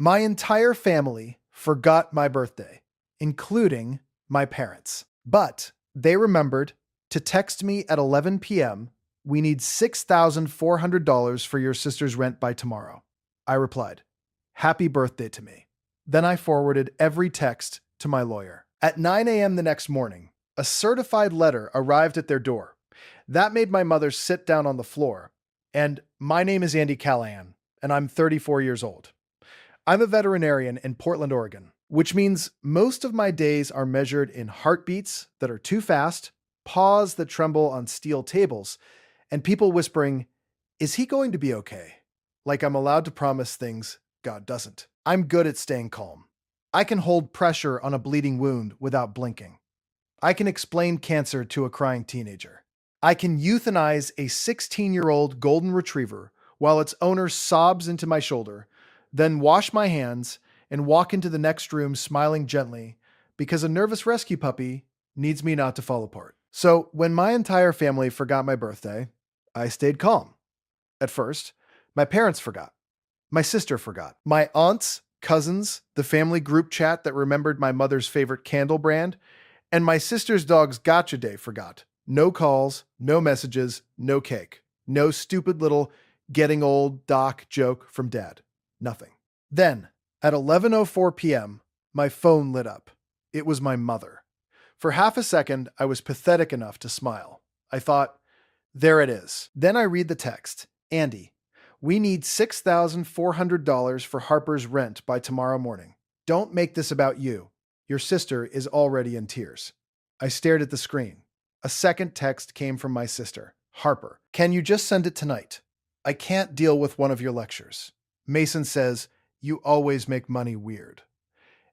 My entire family forgot my birthday, including my parents. But they remembered to text me at 11 p.m. "We need $6,400 for your sister's rent by tomorrow." I replied, "Happy birthday to me." Then I forwarded every text to my lawyer. At 9 a.m. the next morning, a certified letter arrived at their door. That made my mother sit down on the floor. And my name is Andy Callahan, and I'm 34 years old. I'm a veterinarian in Portland, Oregon, which means most of my days are measured in heartbeats that are too fast, paws that tremble on steel tables, and people whispering, "Is he going to be okay?" Like I'm allowed to promise things God doesn't. I'm good at staying calm. I can hold pressure on a bleeding wound without blinking. I can explain cancer to a crying teenager. I can euthanize a 16-year-old golden retriever while its owner sobs into my shoulder, then wash my hands and walk into the next room smiling gently because a nervous rescue puppy needs me not to fall apart. So when my entire family forgot my birthday, I stayed calm. At first, my parents forgot. My sister forgot. My aunts, cousins, the family group chat that remembered my mother's favorite candle brand, and my sister's dog's gotcha day forgot. No calls, no messages, no cake. No stupid little getting old doc joke from dad. Nothing. Then, at 11:04 p.m., my phone lit up. It was my mother. For half a second, I was pathetic enough to smile. I thought, there it is. Then I read the text. "Andy, we need $6,400 for Harper's rent by tomorrow morning. Don't make this about you. Your sister is already in tears." I stared at the screen. A second text came from my sister. "Harper, can you just send it tonight? I can't deal with one of your lectures. Mason says, you always make money weird."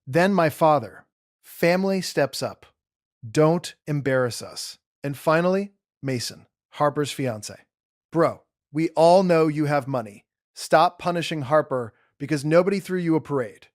Then my father. "Family steps up. Don't embarrass us." And finally, Mason, Harper's fiance. "Bro, we all know you have money. Stop punishing Harper because nobody threw you a parade."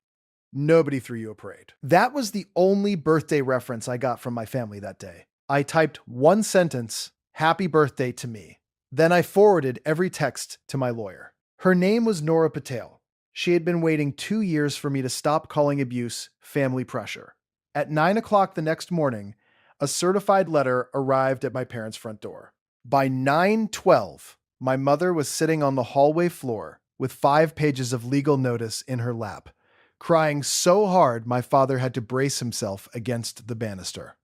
Nobody threw you a parade. That was the only birthday reference I got from my family that day. I typed one sentence, "Happy birthday to me." Then I forwarded every text to my lawyer. Her name was Nora Patel. She had been waiting 2 years for me to stop calling abuse family pressure. At 9 o'clock the next morning, a certified letter arrived at my parents' front door. By 9:12, my mother was sitting on the hallway floor with 5 pages of legal notice in her lap, crying so hard my father had to brace himself against the banister.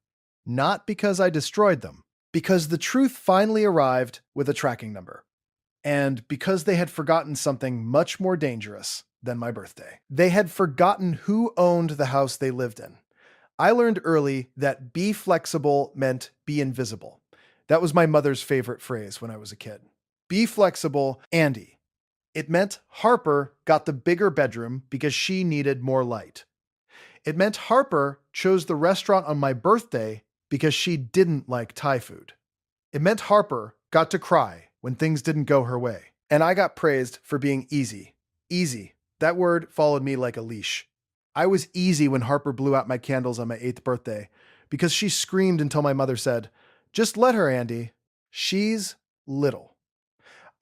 Not because I destroyed them, because the truth finally arrived with a tracking number. And because they had forgotten something much more dangerous than my birthday. They had forgotten who owned the house they lived in. I learned early that be flexible meant be invisible. That was my mother's favorite phrase when I was a kid. Be flexible, Andy. It meant Harper got the bigger bedroom because she needed more light. It meant Harper chose the restaurant on my birthday because she didn't like Thai food. It meant Harper got to cry when things didn't go her way. And I got praised for being easy. Easy. That word followed me like a leash. I was easy when Harper blew out my candles on my 8th birthday because she screamed until my mother said, "Just let her, Andy. She's little."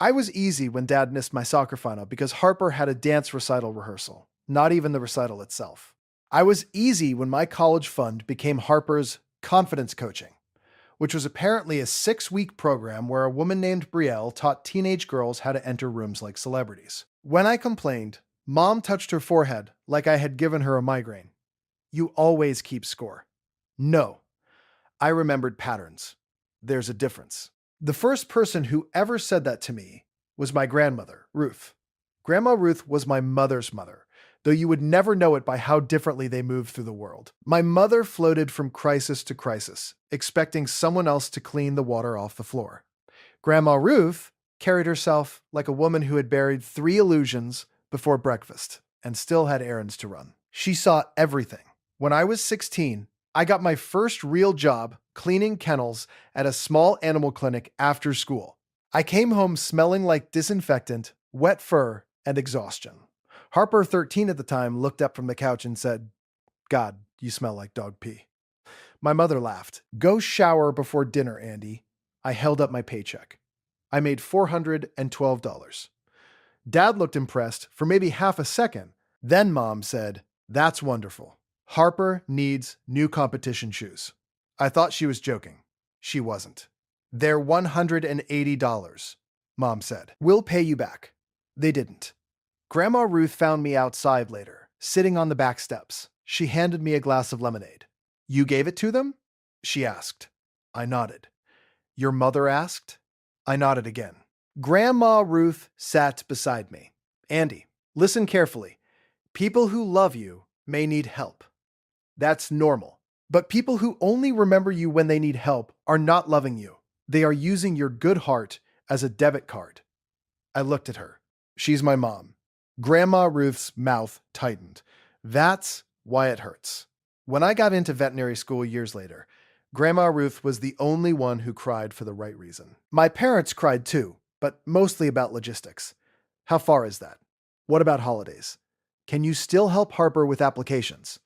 I was easy when Dad missed my soccer final because Harper had a dance recital rehearsal, not even the recital itself. I was easy when my college fund became Harper's confidence coaching, which was apparently a 6-week program where a woman named Brielle taught teenage girls how to enter rooms like celebrities. When I complained, Mom touched her forehead like I had given her a migraine. "You always keep score." No, I remembered patterns. There's a difference. The first person who ever said that to me was my grandmother, Ruth. Grandma Ruth was my mother's mother, though you would never know it by how differently they moved through the world. My mother floated from crisis to crisis, expecting someone else to clean the water off the floor. Grandma Ruth carried herself like a woman who had buried 3 illusions before breakfast and still had errands to run. She saw everything. When I was 16, I got my first real job cleaning kennels at a small animal clinic after school. I came home smelling like disinfectant, wet fur, and exhaustion. Harper, 13 at the time, looked up from the couch and said, "God, you smell like dog pee." My mother laughed. "Go shower before dinner, Andy." I held up my paycheck. I made $412. Dad looked impressed for maybe half a second, Then Mom said, "That's wonderful. Harper needs new competition shoes." I thought she was joking. She wasn't. "They're $180, Mom said. "We'll pay you back." They didn't. Grandma Ruth found me outside later, sitting on the back steps. She handed me a glass of lemonade. "You gave it to them?" she asked. I nodded. "Your mother asked?" I nodded again. Grandma Ruth sat beside me. "Andy, listen carefully. People who love you may need help. That's normal. But people who only remember you when they need help are not loving you. They are using your good heart as a debit card." I looked at her. She's my mom. Grandma Ruth's mouth tightened. That's why it hurts. When I got into veterinary school years later, Grandma Ruth was the only one who cried for the right reason. My parents cried too, but mostly about logistics. How far is that? What about holidays? Can you still help Harper with applications?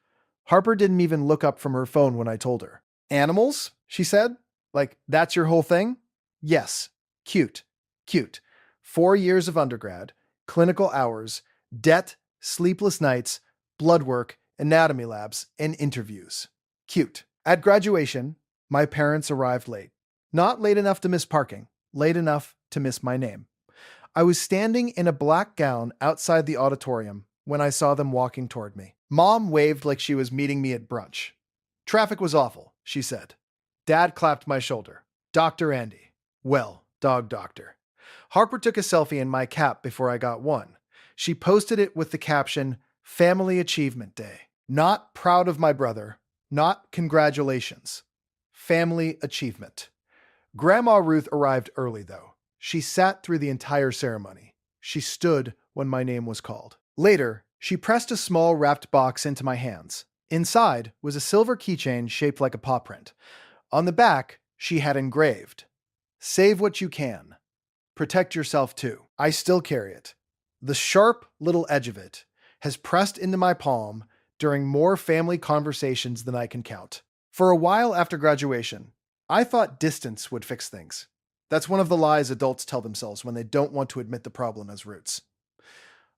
Harper didn't even look up from her phone when I told her. "Animals?" she said. "Like, that's your whole thing?" "Yes. Cute. Cute. 4 years of undergrad, clinical hours, debt, sleepless nights, blood work, anatomy labs, and interviews. Cute." At graduation, my parents arrived late. Not late enough to miss parking, late enough to miss my name. I was standing in a black gown outside the auditorium when I saw them walking toward me. Mom waved like she was meeting me at brunch. "Traffic was awful," she said. Dad clapped my shoulder. "Dr. Andy. Well, dog doctor." Harper took a selfie in my cap before I got one. She posted it with the caption, "Family Achievement Day." Not proud of my brother, not congratulations. Family achievement. Grandma Ruth arrived early, though. She sat through the entire ceremony. She stood when my name was called. Later, she pressed a small wrapped box into my hands. Inside was a silver keychain shaped like a paw print. On the back, she had engraved, "Save what you can. Protect yourself too." I still carry it. The sharp little edge of it has pressed into my palm during more family conversations than I can count. For a while after graduation, I thought distance would fix things. That's one of the lies adults tell themselves when they don't want to admit the problem has roots.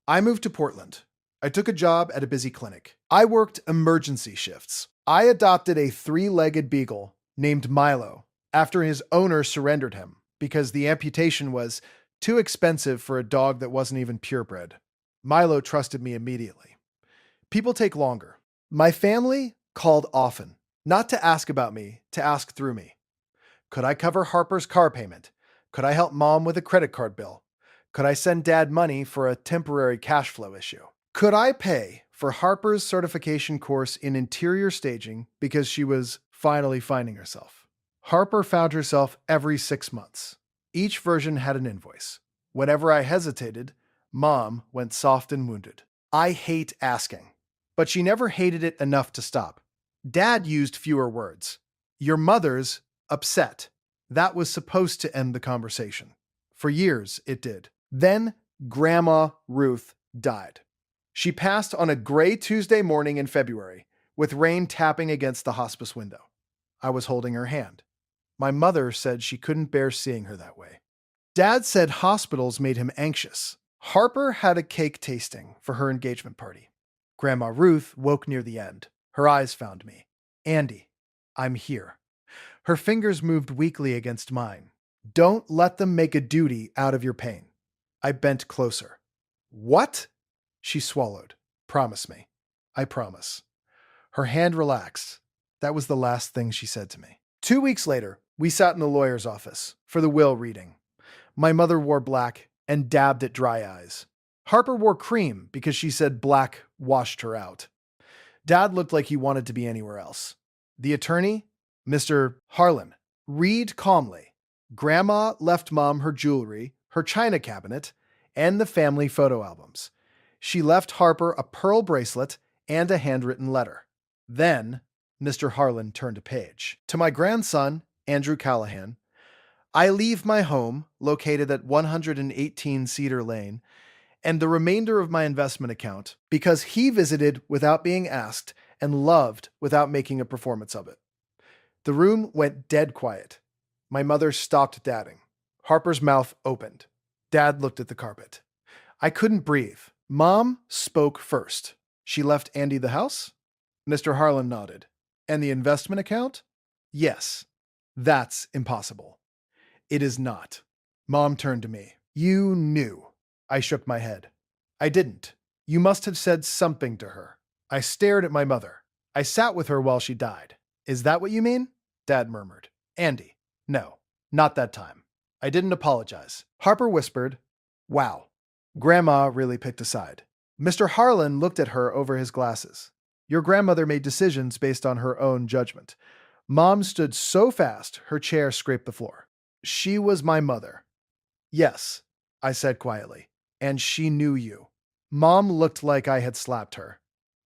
I moved to Portland. I took a job at a busy clinic. I worked emergency shifts. I adopted a 3-legged beagle named Milo after his owner surrendered him because the amputation was too expensive for a dog that wasn't even purebred. Milo trusted me immediately. People take longer. My family called often, not to ask about me, to ask through me. Could I cover Harper's car payment? Could I help Mom with a credit card bill? Could I send Dad money for a temporary cash flow issue? Could I pay for Harper's certification course in interior staging because she was finally finding herself? Harper found herself every 6 months. Each version had an invoice. Whenever I hesitated, Mom went soft and wounded. I hate asking, but she never hated it enough to stop. Dad used fewer words. "Your mother's upset." That was supposed to end the conversation. For years, it did. Then Grandma Ruth died. She passed on a gray Tuesday morning in February, with rain tapping against the hospice window. I was holding her hand. My mother said she couldn't bear seeing her that way. Dad said hospitals made him anxious. Harper had a cake tasting for her engagement party. Grandma Ruth woke near the end. Her eyes found me. "Andy, I'm here." Her fingers moved weakly against mine. "Don't let them make a duty out of your pain." I bent closer. "What?" She swallowed. "Promise me." "I promise." Her hand relaxed. That was the last thing she said to me. 2 weeks later, we sat in the lawyer's office for the will reading. My mother wore black and dabbed at dry eyes. Harper wore cream because she said black washed her out. Dad looked like he wanted to be anywhere else. The attorney, Mr. Harlan, read calmly. Grandma left Mom her jewelry, her china cabinet, and the family photo albums. She left Harper a pearl bracelet and a handwritten letter. Then, Mr. Harlan turned a page. To my grandson, Andrew Callahan, I leave my home, located at 118 Cedar Lane, and the remainder of my investment account because he visited without being asked and loved without making a performance of it. The room went dead quiet. My mother stopped dadding. Harper's mouth opened. Dad looked at the carpet. I couldn't breathe. Mom spoke first. She left Andy the house? Mr. Harlan nodded. And the investment account? Yes. That's impossible. It is not. Mom turned to me. You knew. I shook my head. I didn't. You must have said something to her. I stared at my mother. I sat with her while she died. Is that what you mean? Dad murmured. Andy. No, not that time. I didn't apologize. Harper whispered, Wow. Grandma really picked a side. Mr. Harlan looked at her over his glasses. Your grandmother made decisions based on her own judgment. Mom stood so fast, her chair scraped the floor. She was my mother. Yes, I said quietly. And she knew you. Mom looked like I had slapped her.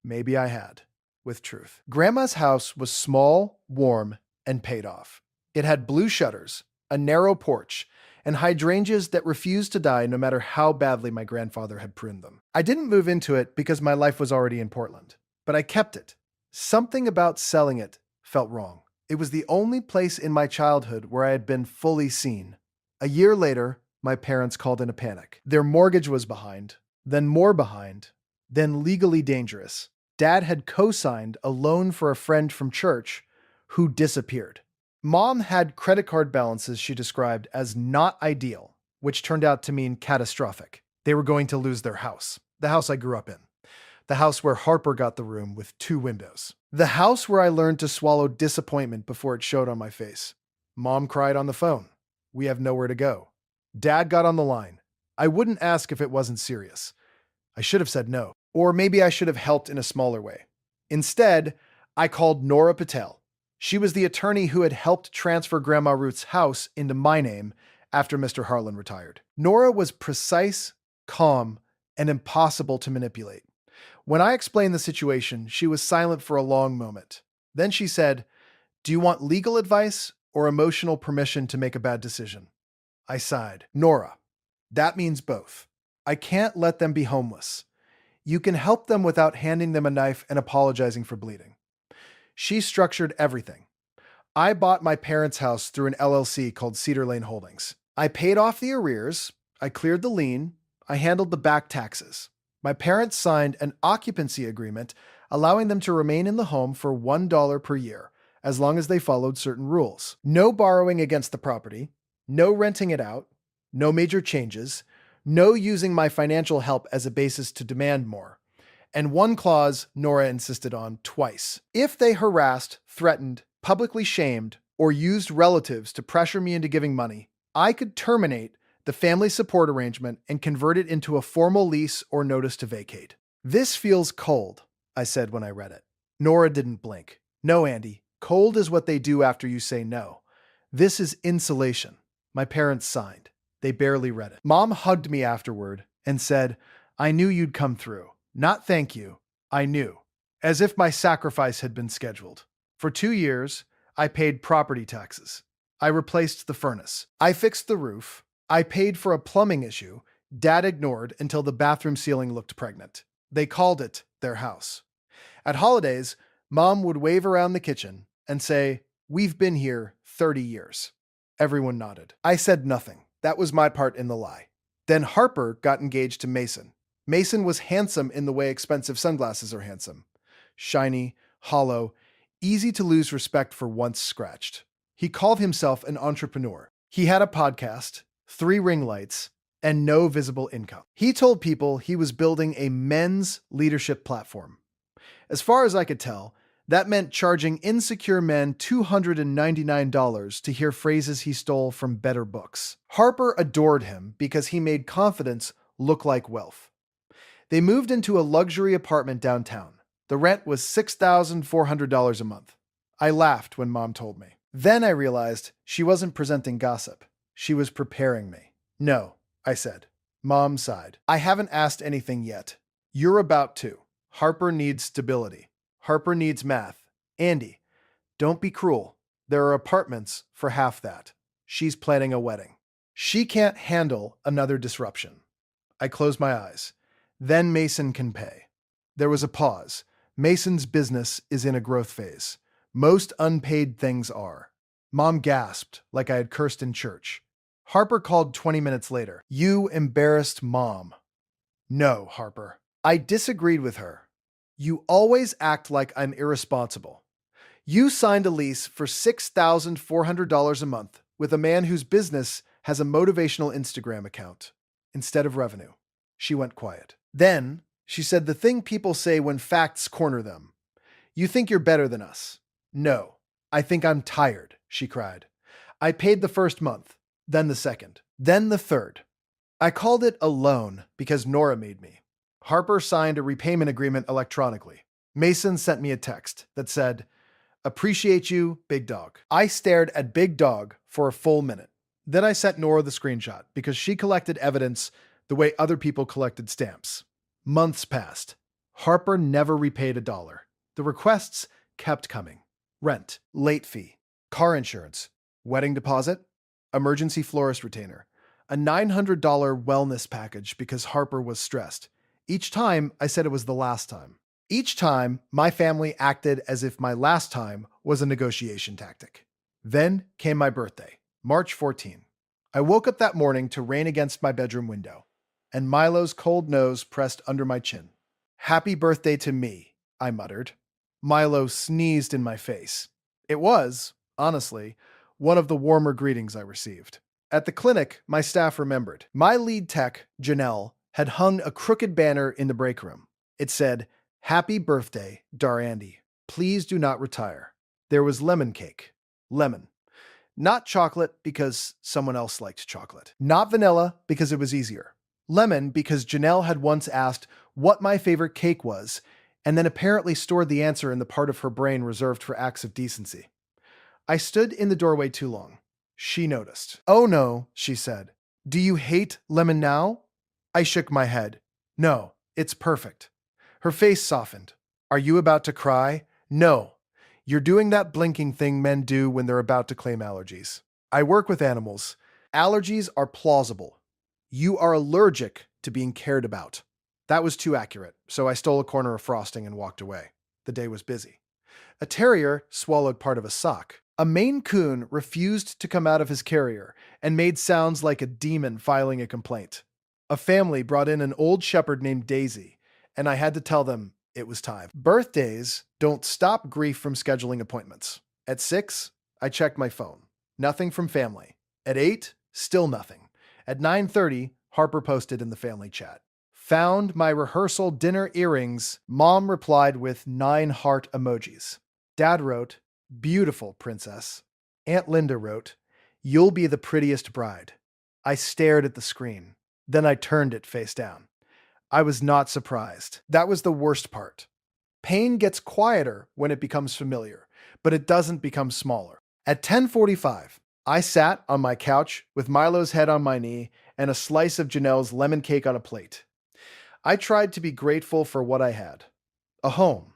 Maybe I had, with truth. Grandma's house was small, warm, and paid off. It had blue shutters, a narrow porch, and hydrangeas that refused to die no matter how badly my grandfather had pruned them. I didn't move into it because my life was already in Portland, but I kept it. Something about selling it felt wrong. It was the only place in my childhood where I had been fully seen. A year later, my parents called in a panic. Their mortgage was behind, then more behind, then legally dangerous. Dad had co-signed a loan for a friend from church who disappeared. Mom had credit card balances she described as not ideal, which turned out to mean catastrophic. They were going to lose their house, the house I grew up in. The house where Harper got the room with 2 windows. The house where I learned to swallow disappointment before it showed on my face. Mom cried on the phone. We have nowhere to go. Dad got on the line. I wouldn't ask if it wasn't serious. I should have said no. Or maybe I should have helped in a smaller way. Instead, I called Nora Patel. She was the attorney who had helped transfer Grandma Ruth's house into my name after Mr. Harlan retired. Nora was precise, calm, and impossible to manipulate. When I explained the situation, she was silent for a long moment. Then she said, Do you want legal advice or emotional permission to make a bad decision? I sighed. Nora, that means both. I can't let them be homeless. You can help them without handing them a knife and apologizing for bleeding. She structured everything. I bought my parents' house through an LLC called Cedar Lane Holdings. I paid off the arrears, I cleared the lien, I handled the back taxes. My parents signed an occupancy agreement allowing them to remain in the home for $1 per year, as long as they followed certain rules. No borrowing against the property, no renting it out, no major changes, no using my financial help as a basis to demand more. And one clause Nora insisted on twice. If they harassed, threatened, publicly shamed, or used relatives to pressure me into giving money, I could terminate the family support arrangement and convert it into a formal lease or notice to vacate. This feels cold, I said when I read it. Nora didn't blink. No, Andy, cold is what they do after you say no. This is insulation. My parents signed. They barely read it. Mom hugged me afterward and said, I knew you'd come through. Not thank you. I knew. As if my sacrifice had been scheduled. For 2 years, I paid property taxes. I replaced the furnace. I fixed the roof. I paid for a plumbing issue Dad ignored until the bathroom ceiling looked pregnant. They called it their house. At holidays, Mom would wave around the kitchen and say, We've been here 30 years. Everyone nodded. I said nothing. That was my part in the lie. Then Harper got engaged to Mason. Mason was handsome in the way expensive sunglasses are handsome. Shiny, hollow, easy to lose respect for once scratched. He called himself an entrepreneur. He had a podcast, 3 ring lights, and no visible income. He told people he was building a men's leadership platform. As far as I could tell, that meant charging insecure men $299 to hear phrases he stole from better books. Harper adored him because he made confidence look like wealth. They moved into a luxury apartment downtown. The rent was $6,400 a month. I laughed when Mom told me. Then I realized she wasn't presenting gossip. She was preparing me. No, I said. Mom sighed. I haven't asked anything yet. You're about to. Harper needs stability. Harper needs math. Andy, don't be cruel. There are apartments for half that. She's planning a wedding. She can't handle another disruption. I closed my eyes. Then Mason can pay. There was a pause. Mason's business is in a growth phase. Most unpaid things are. Mom gasped like I had cursed in church. Harper called 20 minutes later. You embarrassed Mom. No, Harper. I disagreed with her. You always act like I'm irresponsible. You signed a lease for $6,400 a month with a man whose business has a motivational Instagram account instead of revenue. She went quiet. Then she said the thing people say when facts corner them. You think you're better than us. No, I think I'm tired, she cried. I paid the first month, then the second, then the third. I called it a loan because Nora made me. Harper signed a repayment agreement electronically. Mason sent me a text that said, "Appreciate you, Big Dog." I stared at Big Dog for a full minute. Then I sent Nora the screenshot because she collected evidence the way other people collected stamps. Months passed. Harper never repaid a dollar. The requests kept coming. Rent, late fee, car insurance, wedding deposit, emergency florist retainer, a $900 wellness package because Harper was stressed. Each time, I said it was the last time. Each time, my family acted as if my last time was a negotiation tactic. Then came my birthday, March 14. I woke up that morning to rain against my bedroom window, and Milo's cold nose pressed under my chin. "Happy birthday to me," I muttered. Milo sneezed in my face. It was, honestly, one of the warmer greetings I received. At the clinic, my staff remembered. My lead tech, Janelle, had hung a crooked banner in the break room. It said, "Happy birthday, Darandy. Please do not retire." There was lemon cake. Lemon. Not chocolate because someone else liked chocolate. Not vanilla because it was easier. Lemon because Janelle had once asked what my favorite cake was, and then apparently stored the answer in the part of her brain reserved for acts of decency. I stood in the doorway too long. She noticed. "Oh no," she said. "Do you hate lemon now?" I shook my head. "No, it's perfect." Her face softened. "Are you about to cry?" "No. You're doing that blinking thing men do when they're about to claim allergies." I work with animals. Allergies are plausible. You are allergic to being cared about. That was too accurate, so I stole a corner of frosting and walked away. The day was busy. A terrier swallowed part of a sock. A Maine Coon refused to come out of his carrier and made sounds like a demon filing a complaint. A family brought in an old shepherd named Daisy, and I had to tell them it was time. Birthdays don't stop grief from scheduling appointments. At 6, I checked my phone. Nothing from family. At 8, still nothing. At 9:30, Harper posted in the family chat. "Found my rehearsal dinner earrings." Mom replied with 9 heart emojis. Dad wrote, "Beautiful, princess." Aunt Linda wrote, "You'll be the prettiest bride." I stared at the screen. Then I turned it face down. I was not surprised. That was the worst part. Pain gets quieter when it becomes familiar, but it doesn't become smaller. At 10:45, I sat on my couch with Milo's head on my knee and a slice of Janelle's lemon cake on a plate. I tried to be grateful for what I had. A home.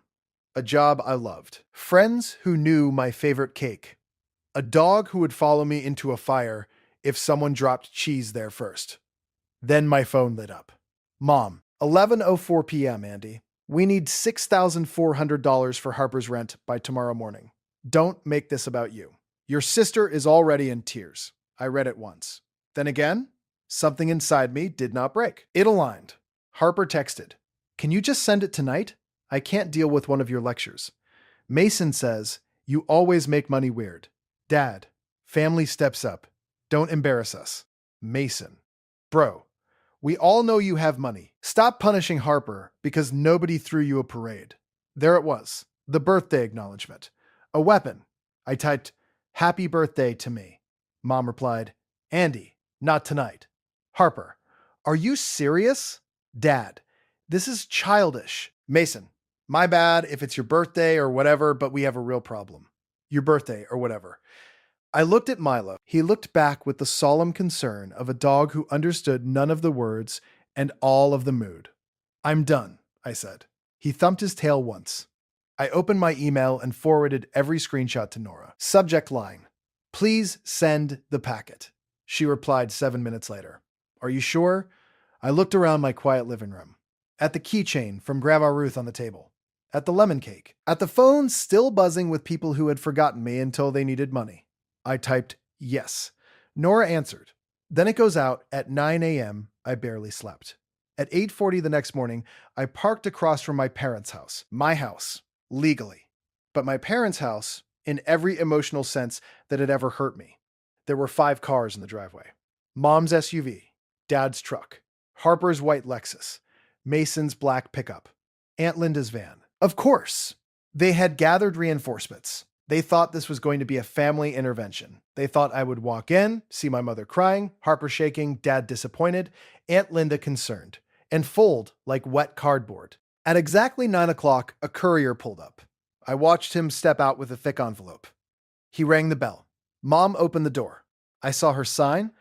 A job I loved. Friends who knew my favorite cake. A dog who would follow me into a fire if someone dropped cheese there first. Then my phone lit up. "Mom, 11:04 p.m., Andy. We need $6,400 for Harper's rent by tomorrow morning. Don't make this about you. Your sister is already in tears." I read it once. Then again, something inside me did not break. It aligned. Harper texted, "Can you just send it tonight? I can't deal with one of your lectures." Mason says, "You always make money weird." Dad, family steps up. Don't embarrass us. Mason, bro, we all know you have money. Stop punishing Harper because nobody threw you a parade. There it was, the birthday acknowledgement. A weapon. I typed, "Happy birthday to me." Mom replied, "Andy, not tonight." Harper, "Are you serious?" Dad, "This is childish." Mason, "My bad if it's your birthday or whatever, but we have a real problem. Your birthday or whatever." I looked at Milo. He looked back with the solemn concern of a dog who understood none of the words and all of the mood. "I'm done," I said. He thumped his tail once. I opened my email and forwarded every screenshot to Nora. Subject line, "Please send the packet." She replied 7 minutes later. "Are you sure?" I looked around my quiet living room. At the keychain from Grandma Ruth on the table. At the lemon cake. At the phone still buzzing with people who had forgotten me until they needed money. I typed yes. Nora answered. Then it goes out at 9 a.m. I barely slept. At 8:40 the next morning, I parked across from my parents' house. My house, legally. But my parents' house, in every emotional sense that had ever hurt me. There were 5 cars in the driveway. Mom's SUV, Dad's truck, Harper's white Lexus, Mason's black pickup, Aunt Linda's van. Of course, they had gathered reinforcements. They thought this was going to be a family intervention. They thought I would walk in, see my mother crying, Harper shaking, Dad disappointed, Aunt Linda concerned, and fold like wet cardboard. At exactly 9 o'clock, a courier pulled up. I watched him step out with a thick envelope. He rang the bell. Mom opened the door. I saw her sign.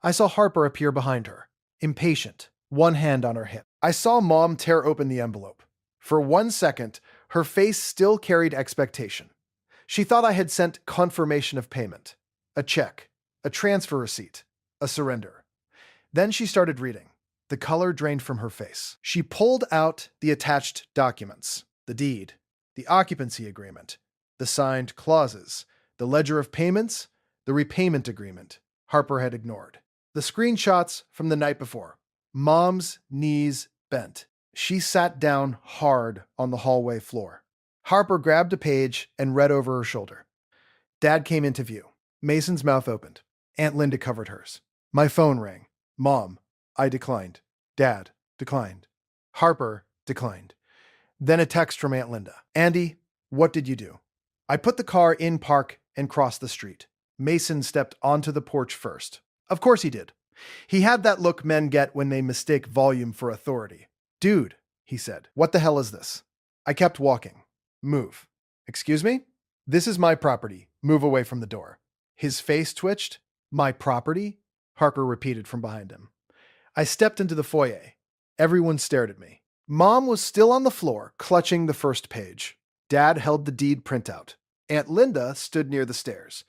I saw Harper appear behind her, impatient, one hand on her hip. I saw Mom tear open the envelope. For 1 second, her face still carried expectation. She thought I had sent confirmation of payment, a check, a transfer receipt, a surrender. Then she started reading. The color drained from her face. She pulled out the attached documents, the deed, the occupancy agreement, the signed clauses, the ledger of payments, the repayment agreement Harper had ignored. The screenshots from the night before. Mom's knees bent. She sat down hard on the hallway floor. Harper grabbed a page and read over her shoulder. Dad came into view. Mason's mouth opened. Aunt Linda covered hers. My phone rang. Mom, I declined. Dad, declined. Harper, declined. Then a text from Aunt Linda. Andy, what did you do? I put the car in park and crossed the street. Mason stepped onto the porch first. Of course he did. He had that look men get when they mistake volume for authority. Dude, he said, what the hell is this? I kept walking. Move. Excuse me? This is my property. Move away from the door. His face twitched. My property? Harper repeated from behind him. I stepped into the foyer. Everyone stared at me. Mom was still on the floor, clutching the first page. Dad held the deed printout. Aunt Linda stood near the stairs.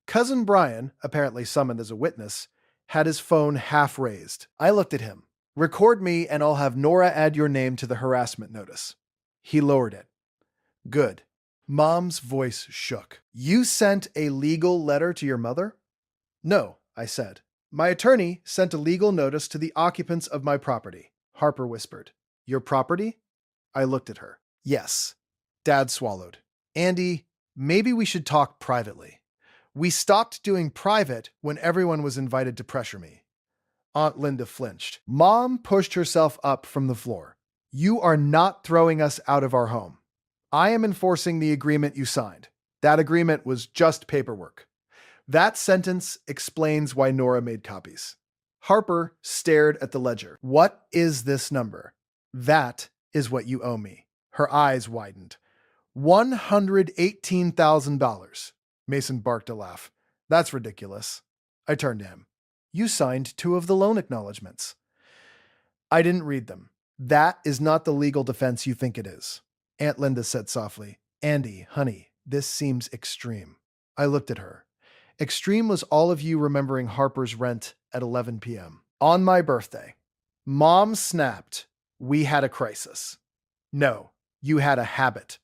Cousin Brian, apparently summoned as a witness, had his phone half raised. I looked at him. Record me and I'll have Nora add your name to the harassment notice. He lowered it. Good. Mom's voice shook. You sent a legal letter to your mother? No, I said. My attorney sent a legal notice to the occupants of my property, Harper whispered. Your property? I looked at her. Yes. Dad swallowed. Andy, maybe we should talk privately. We stopped doing private when everyone was invited to pressure me. Aunt Linda flinched. Mom pushed herself up from the floor. You are not throwing us out of our home. I am enforcing the agreement you signed. That agreement was just paperwork. That sentence explains why Nora made copies. Harper stared at the ledger. What is this number? That is what you owe me. Her eyes widened. $118,000. Mason barked a laugh. That's ridiculous. I turned to him. You signed 2 of the loan acknowledgments. I didn't read them. That is not the legal defense you think it is. Aunt Linda said softly, Andy, honey, this seems extreme. I looked at her. Extreme was all of you remembering Harper's rent at 11 p.m. On my birthday. Mom snapped. We had a crisis. No, you had a habit.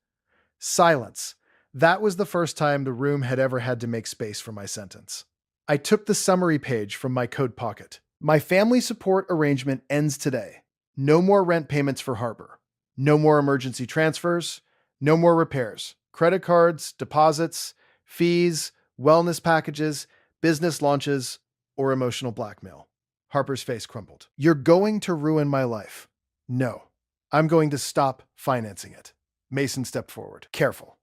Silence. That was the first time the room had ever had to make space for my sentence. I took the summary page from my coat pocket. My family support arrangement ends today. No more rent payments for Harper. No more emergency transfers. No more repairs. Credit cards, deposits, fees, wellness packages, business launches, or emotional blackmail. Harper's face crumpled. You're going to ruin my life. No, I'm going to stop financing it. Mason stepped forward. Careful.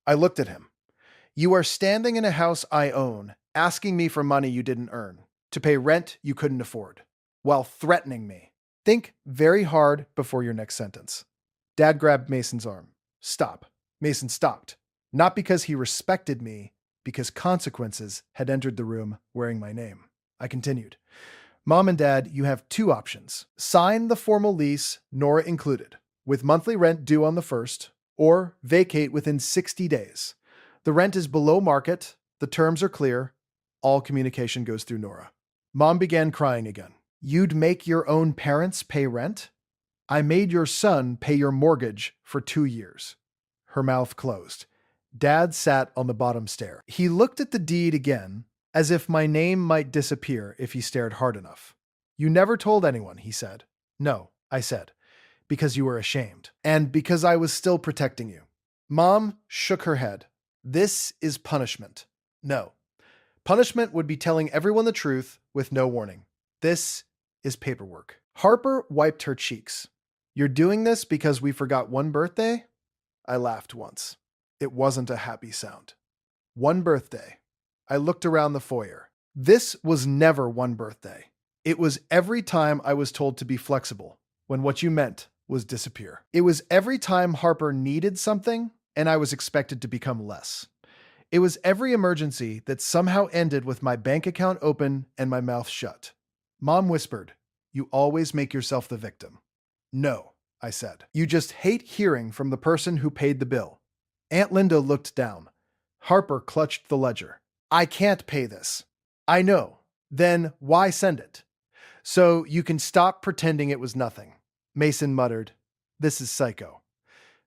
I looked at him. You are standing in a house I own, asking me for money you didn't earn, to pay rent you couldn't afford, while threatening me. Think very hard before your next sentence. Dad grabbed Mason's arm. Stop. Mason stopped. Not because he respected me, because consequences had entered the room wearing my name. I continued. Mom and Dad, you have 2 options. Sign the formal lease, Nora included, with monthly rent due on the 1st, or vacate within 60 days. The rent is below market, the terms are clear, all communication goes through Nora. Mom began crying again. You'd make your own parents pay rent? I made your son pay your mortgage for 2 years. Her mouth closed. Dad sat on the bottom stair. He looked at the deed again, as if my name might disappear if he stared hard enough. You never told anyone, he said. No, I said, because you were ashamed. And because I was still protecting you. Mom shook her head. This is punishment. No. Punishment would be telling everyone the truth with no warning. This is paperwork. Harper wiped her cheeks. You're doing this because we forgot one birthday? I laughed once. It wasn't a happy sound. One birthday. I looked around the foyer. This was never one birthday. It was every time I was told to be flexible, when what you meant was disappear. It was every time Harper needed something and I was expected to become less. It was every emergency that somehow ended with my bank account open and my mouth shut. Mom whispered, "You always make yourself the victim." No, I said. You just hate hearing from the person who paid the bill. Aunt Linda looked down. Harper clutched the ledger. I can't pay this. I know. Then why send it? So you can stop pretending it was nothing. Mason muttered, "This is psycho."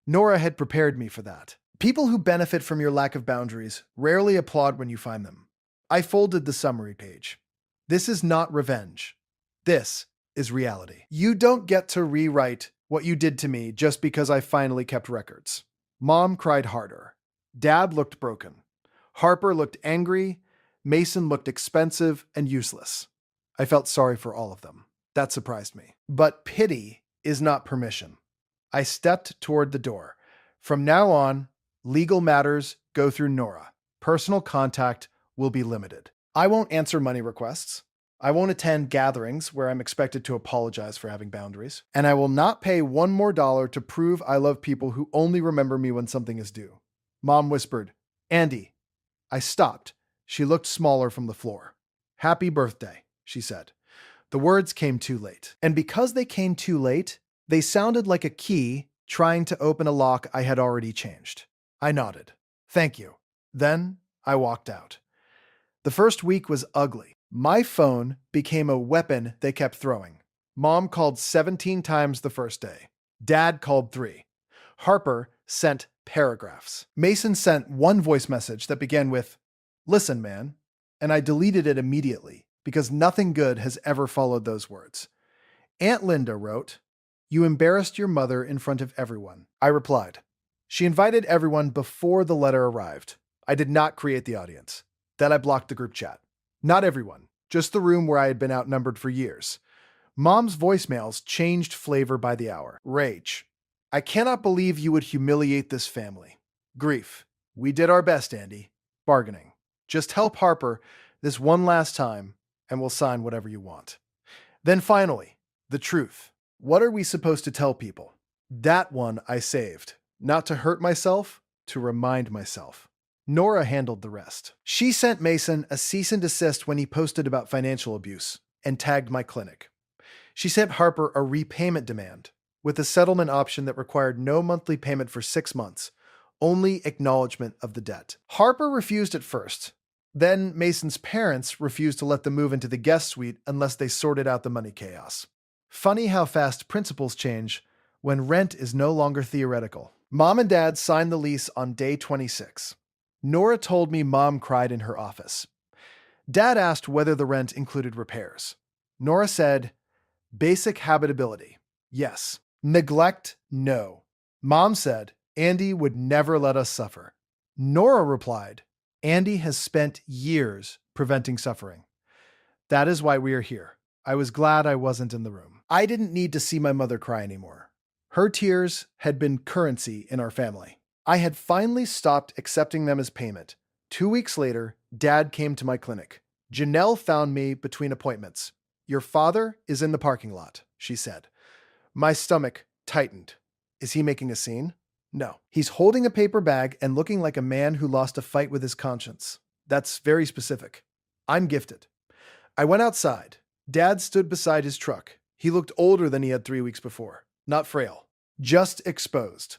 Nora had prepared me for that. People who benefit from your lack of boundaries rarely applaud when you find them. I folded the summary page. This is not revenge. This is reality. You don't get to rewrite what you did to me just because I finally kept records. Mom cried harder. Dad looked broken. Harper looked angry. Mason looked expensive and useless. I felt sorry for all of them. That surprised me. But pity is not permission. I stepped toward the door. From now on, legal matters go through Nora. Personal contact will be limited. I won't answer money requests. I won't attend gatherings where I'm expected to apologize for having boundaries. And I will not pay one more dollar to prove I love people who only remember me when something is due. Mom whispered, "Andy." I stopped. She looked smaller from the floor. "Happy birthday," she said. The words came too late. And because they came too late, they sounded like a key trying to open a lock I had already changed. I nodded. Thank you. Then I walked out. The first week was ugly. My phone became a weapon they kept throwing. Mom called 17 times the first day. Dad called 3. Harper sent paragraphs. Mason sent one voice message that began with, "Listen, man," and I deleted it immediately because nothing good has ever followed those words. Aunt Linda wrote, "You embarrassed your mother in front of everyone." I replied. She invited everyone before the letter arrived. I did not create the audience. Then I blocked the group chat. Not everyone, just the room where I had been outnumbered for years. Mom's voicemails changed flavor by the hour. Rage. I cannot believe you would humiliate this family. Grief. We did our best, Andy. Bargaining. Just help Harper this one last time, and we'll sign whatever you want. Then finally, the truth. What are we supposed to tell people? That one I saved. Not to hurt myself, to remind myself. Nora handled the rest. She sent Mason a cease and desist when he posted about financial abuse and tagged my clinic. She sent Harper a repayment demand with a settlement option that required no monthly payment for 6 months, only acknowledgement of the debt. Harper refused at first. Then Mason's parents refused to let them move into the guest suite unless they sorted out the money chaos. Funny how fast principles change when rent is no longer theoretical. Mom and Dad signed the lease on day 26. Nora told me Mom cried in her office. Dad asked whether the rent included repairs. Nora said, basic habitability, yes. Neglect, no. Mom said, Andy would never let us suffer. Nora replied, Andy has spent years preventing suffering. That is why we are here. I was glad I wasn't in the room. I didn't need to see my mother cry anymore. Her tears had been currency in our family. I had finally stopped accepting them as payment. 2 weeks later, Dad came to my clinic. Janelle found me between appointments. Your father is in the parking lot, she said. My stomach tightened. Is he making a scene? No. He's holding a paper bag and looking like a man who lost a fight with his conscience. That's very specific. I'm gifted. I went outside. Dad stood beside his truck. He looked older than he had 3 weeks before. Not frail. Just exposed.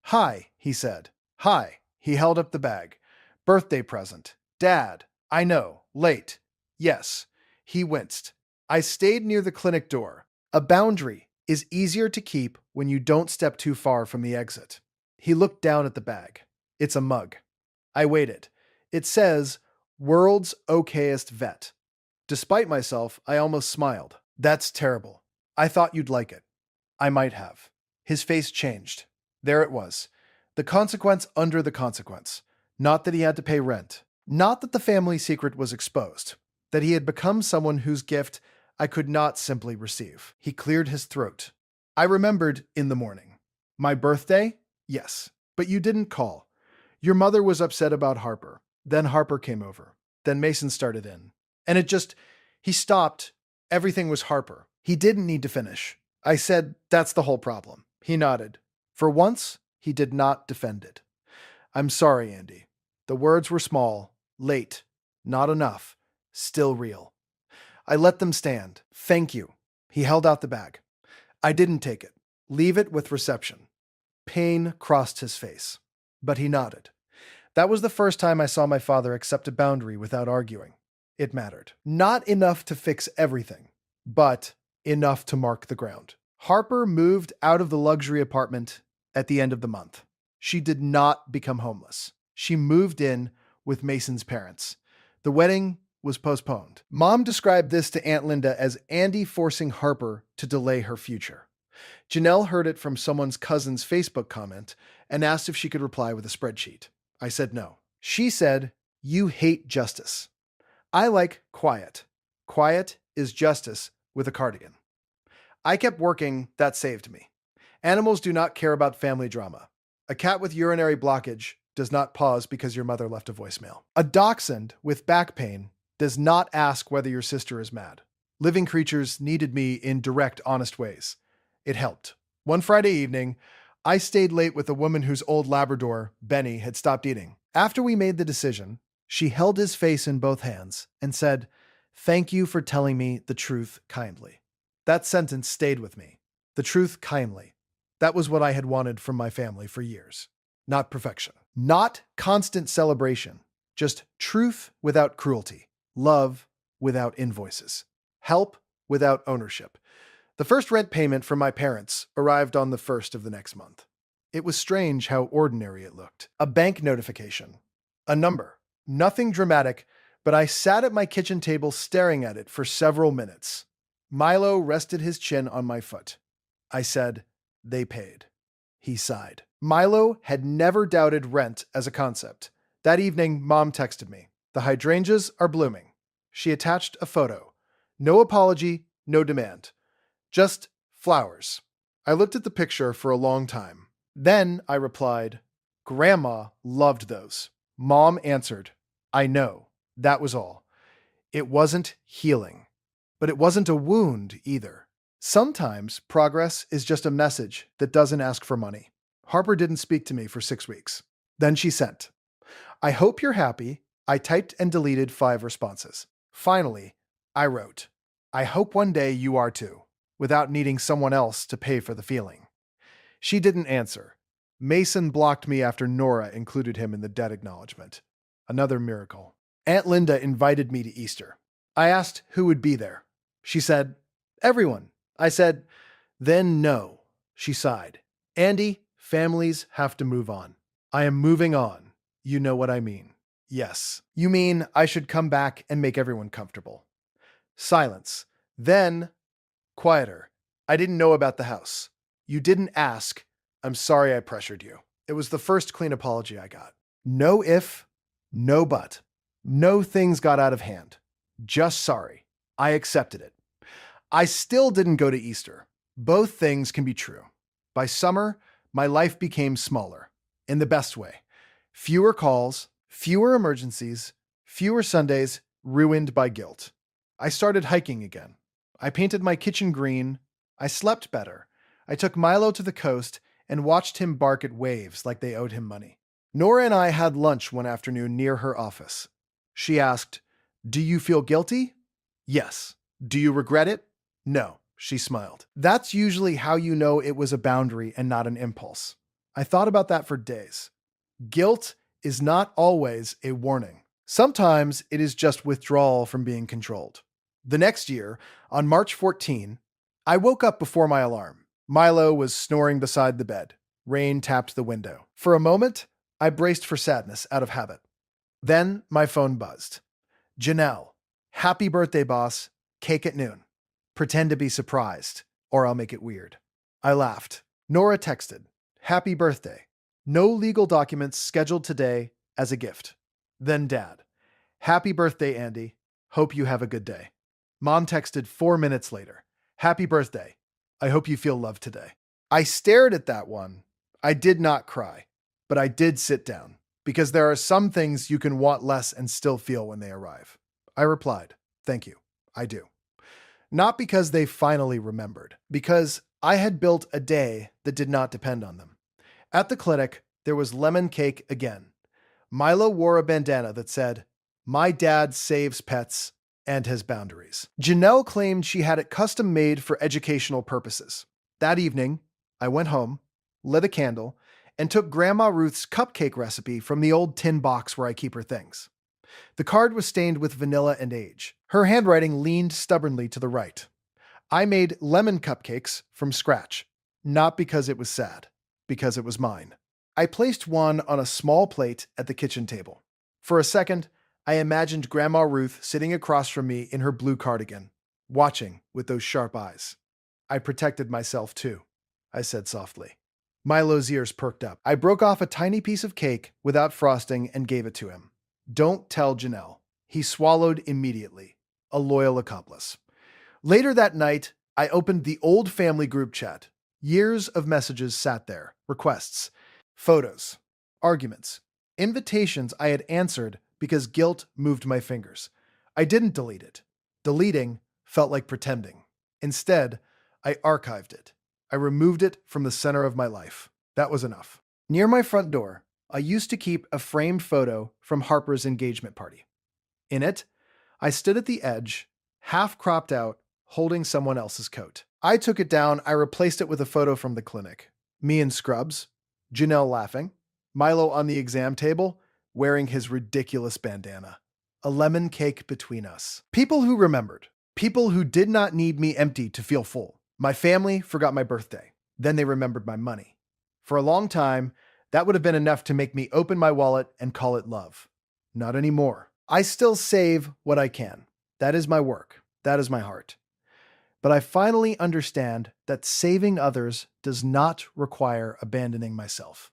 Hi, he said. Hi. He held up the bag. Birthday present. Dad. I know. Late. Yes. He winced. I stayed near the clinic door. A boundary is easier to keep when you don't step too far from the exit. He looked down at the bag. It's a mug. I waited. It says, World's Okayest Vet. Despite myself, I almost smiled. That's terrible. I thought you'd like it. I might have. His face changed. There it was. The consequence under the consequence. Not that he had to pay rent. Not that the family secret was exposed. That he had become someone whose gift I could not simply receive. He cleared his throat. I remembered in the morning. My birthday? Yes. But you didn't call. Your mother was upset about Harper. Then Harper came over. Then Mason started in. And he stopped. Everything was Harper. He didn't need to finish. I said, that's the whole problem. He nodded. For once, he did not defend it. I'm sorry, Andy. The words were small, late, not enough, still real. I let them stand. Thank you. He held out the bag. I didn't take it. Leave it with reception. Pain crossed his face, but he nodded. That was the first time I saw my father accept a boundary without arguing. It mattered. Not enough to fix everything, but enough to mark the ground. Harper moved out of the luxury apartment at the end of the month. She did not become homeless. She moved in with Mason's parents. The wedding was postponed. Mom described this to Aunt Linda as Andy forcing Harper to delay her future. Janelle heard it from someone's cousin's Facebook comment and asked if she could reply with a spreadsheet. I said no. She said, "You hate justice." I like quiet. Quiet is justice with a cardigan. I kept working, that saved me. Animals do not care about family drama. A cat with urinary blockage does not pause because your mother left a voicemail. A dachshund with back pain does not ask whether your sister is mad. Living creatures needed me in direct, honest ways. It helped. One Friday evening, I stayed late with a woman whose old Labrador, Benny, had stopped eating. After we made the decision, she held his face in both hands and said, "Thank you for telling me the truth kindly." That sentence stayed with me. The truth kindly. That was what I had wanted from my family for years. Not perfection. Not constant celebration. Just truth without cruelty. Love without invoices. Help without ownership. The first rent payment from my parents arrived on the 1st of the next month. It was strange how ordinary it looked. A bank notification. A number. Nothing dramatic, but I sat at my kitchen table staring at it for several minutes. Milo rested his chin on my foot. I said, "They paid." He sighed. Milo had never doubted rent as a concept. That evening, Mom texted me. "The hydrangeas are blooming." She attached a photo. No apology, no demand. Just flowers. I looked at the picture for a long time. Then I replied, "Grandma loved those." Mom answered, "I know." That was all. It wasn't healing. But it wasn't a wound either. Sometimes progress is just a message that doesn't ask for money. Harper didn't speak to me for 6 weeks. Then she sent, "I hope you're happy." I typed and deleted 5 responses. Finally, I wrote, "I hope one day you are too," without needing someone else to pay for the feeling. She didn't answer. Mason blocked me after Nora included him in the debt acknowledgement. Another miracle. Aunt Linda invited me to Easter. I asked who would be there. She said, "Everyone." I said, "Then no." She sighed. "Andy, families have to move on." I am moving on. You know what I mean. Yes. You mean I should come back and make everyone comfortable. Silence. Then, quieter. "I didn't know about the house. You didn't ask. I'm sorry I pressured you." It was the first clean apology I got. No if, no but. No things got out of hand. Just sorry. I accepted it. I still didn't go to Easter. Both things can be true. By summer, my life became smaller. In the best way. Fewer calls, fewer emergencies, fewer Sundays ruined by guilt. I started hiking again. I painted my kitchen green. I slept better. I took Milo to the coast and watched him bark at waves like they owed him money. Nora and I had lunch one afternoon near her office. She asked, "Do you feel guilty?" "Yes." "Do you regret it?" "No." She smiled. That's usually how you know it was a boundary and not an impulse. I thought about that for days. Guilt is not always a warning. Sometimes it is just withdrawal from being controlled. The next year, on March 14, I woke up before my alarm. Milo was snoring beside the bed. Rain tapped the window. For a moment, I braced for sadness out of habit. Then my phone buzzed. "Janelle, happy birthday, boss. Cake at noon. Pretend to be surprised. or I'll make it weird. I laughed. Nora texted, "Happy birthday. No legal documents scheduled today as a gift." Then Dad, "Happy birthday, Andy. Hope you have a good day." Mom texted 4 minutes later, "Happy birthday. I hope you feel loved today." I stared at that one. I did not cry, but I did sit down because there are some things you can want less and still feel when they arrive. I replied, "Thank you. I do." Not because they finally remembered, because I had built a day that did not depend on them. At the clinic, there was lemon cake again. Milo wore a bandana that said, "My dad saves pets and has boundaries." Janelle claimed she had it custom made for educational purposes. That evening, I went home, lit a candle, and took Grandma Ruth's cupcake recipe from the old tin box where I keep her things. The card was stained with vanilla and age. Her handwriting leaned stubbornly to the right. I made lemon cupcakes from scratch, not because it was sad, because it was mine. I placed one on a small plate at the kitchen table. For a second, I imagined Grandma Ruth sitting across from me in her blue cardigan, watching with those sharp eyes. "I protected myself too," I said softly. Milo's ears perked up. I broke off a tiny piece of cake without frosting and gave it to him. "Don't tell Janelle." He swallowed immediately. A loyal accomplice. Later that night, I opened the old family group chat. Years of messages sat there. Requests, photos, arguments, invitations I had answered because guilt moved my fingers. I didn't delete it. Deleting felt like pretending. Instead, I archived it. I removed it from the center of my life. That was enough. Near my front door, I used to keep a framed photo from Harper's engagement party. In it, I stood at the edge, half cropped out, holding someone else's coat. I took it down. I replaced it with a photo from the clinic. Me in scrubs, Janelle laughing, Milo on the exam table, wearing his ridiculous bandana. A lemon cake between us. People who remembered. People who did not need me empty to feel full. My family forgot my birthday. Then they remembered my money. For a long time, that would have been enough to make me open my wallet and call it love. Not anymore. I still save what I can. That is my work. That is my heart. But I finally understand that saving others does not require abandoning myself.